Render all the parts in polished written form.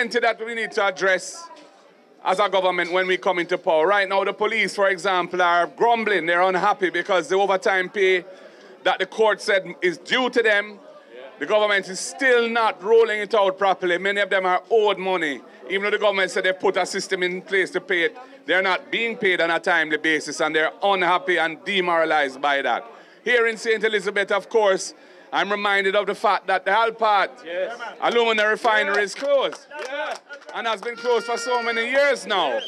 plenty that we need to address as a government when we come into power. Right now, the police, for example, are grumbling. They're unhappy because the overtime pay that the court said is due to them, the government is still not rolling it out properly. Many of them are owed money. Even though the government said they put a system in place to pay it, they're not being paid on a timely basis, and they're unhappy and demoralized by that. Here in St. Elizabeth, of course, I'm reminded of the fact that the Alpart aluminum refinery is closed. And has been closed for so many years now.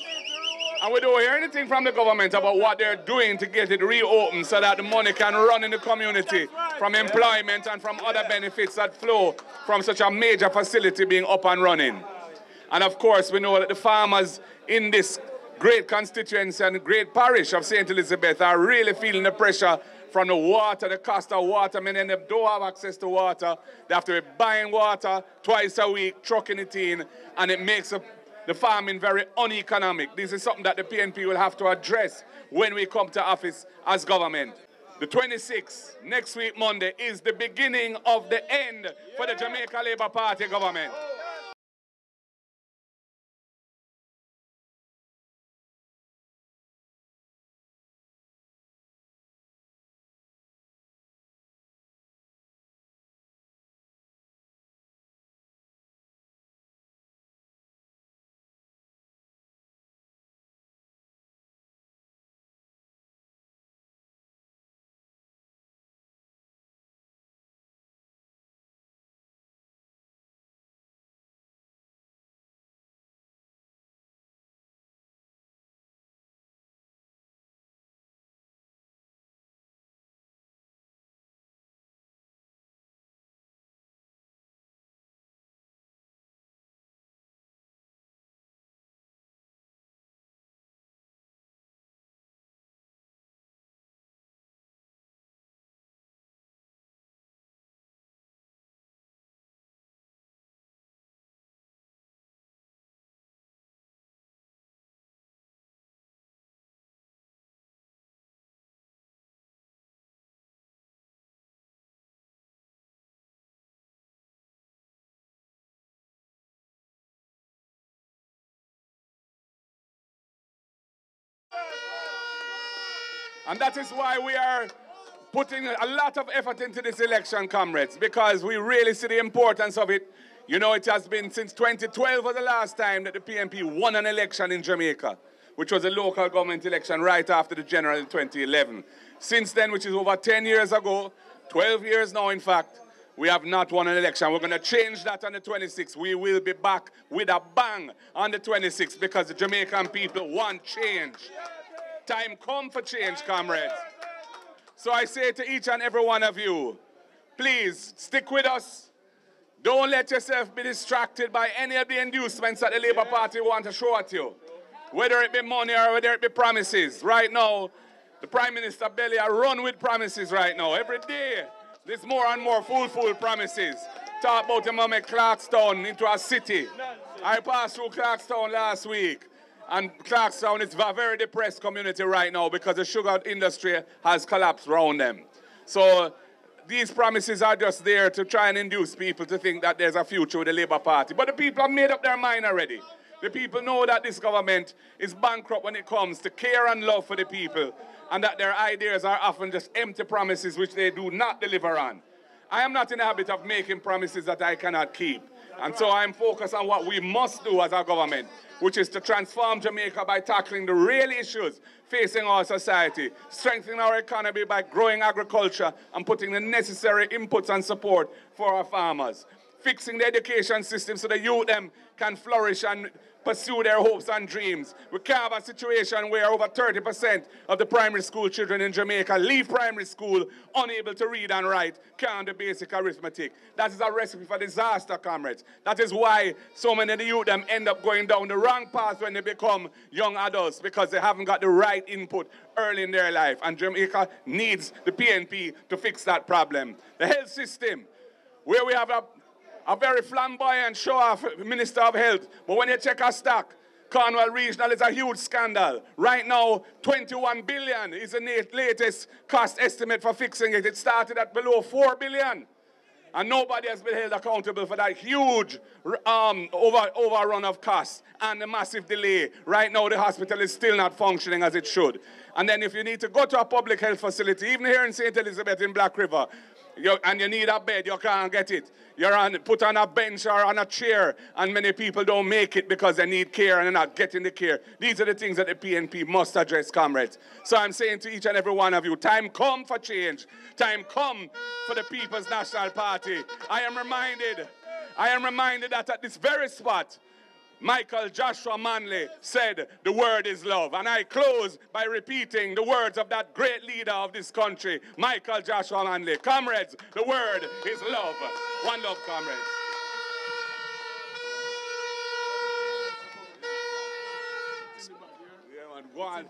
And we don't hear anything from the government about what they're doing to get it reopened so that the money can run in the community from employment and from other benefits that flow from such a major facility being up and running. And of course, we know that the farmers in this great constituency and great parish of St. Elizabeth are really feeling the pressure from the water, the cost of water. Many of them don't have access to water. They have to be buying water twice a week, trucking it in, and it makes the farming very uneconomic. This is something that the PNP will have to address when we come to office as government. The 26th, next week, Monday, is the beginning of the end for the Jamaica Labour Party government. And that is why we are putting a lot of effort into this election, comrades, because we really see the importance of it. You know, it has been since 2012 was the last time that the PNP won an election in Jamaica, which was a local government election right after the general in 2011. Since then, which is over 10 years ago, 12 years now, in fact, we have not won an election. We're going to change that on the 26th. We will be back with a bang on the 26th because the Jamaican people want change. Time come for change, comrades. So I say to each and every one of you, please stick with us. Don't let yourself be distracted by any of the inducements that the Labour Party want to show at you. Whether it be money or whether it be promises. Right now, the Prime Minister Belly are run with promises right now. Every day, there's more and more full promises. Talk about him make Clarkstown into a city. I passed through Clarkstown last week. And Clarkstown is a very depressed community right now because the sugar industry has collapsed around them. So these promises are just there to try and induce people to think that there's a future with the Labour Party. But the people have made up their mind already. The people know that this government is bankrupt when it comes to care and love for the people, and that their ideas are often just empty promises which they do not deliver on. I am not in the habit of making promises that I cannot keep. And so I'm focused on what we must do as our government, which is to transform Jamaica by tackling the real issues facing our society, strengthening our economy by growing agriculture and putting the necessary inputs and support for our farmers, fixing the education system so the youth them can flourish and pursue their hopes and dreams. We can't have a situation where over 30% of the primary school children in Jamaica leave primary school unable to read and write, can't do basic arithmetic. That is a recipe for disaster, comrades. That is why so many of the youth them end up going down the wrong path when they become young adults, because they haven't got the right input early in their life. And Jamaica needs the PNP to fix that problem. The health system, where we have a very flamboyant show-off Minister of Health. But when you check our stock, Cornwall Regional is a huge scandal. Right now, 21 billion is the latest cost estimate for fixing it. It started at below 4 billion. And nobody has been held accountable for that huge overrun of costs and the massive delay. Right now, the hospital is still not functioning as it should. And then if you need to go to a public health facility, even here in St. Elizabeth in Black River, and you need a bed, you can't get it. You're put on a bench or on a chair, and many people don't make it because they need care and they're not getting the care. These are the things that the PNP must address, comrades. So I'm saying to each and every one of you, time come for change. Time come for the People's National Party. I am reminded that at this very spot, Michael Joshua Manley said, the word is love. And I close by repeating the words of that great leader of this country, Michael Joshua Manley. Comrades, the word is love. One love, comrades. Yeah, man, go on.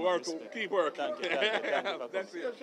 Work, keep working. Thank you. That's it.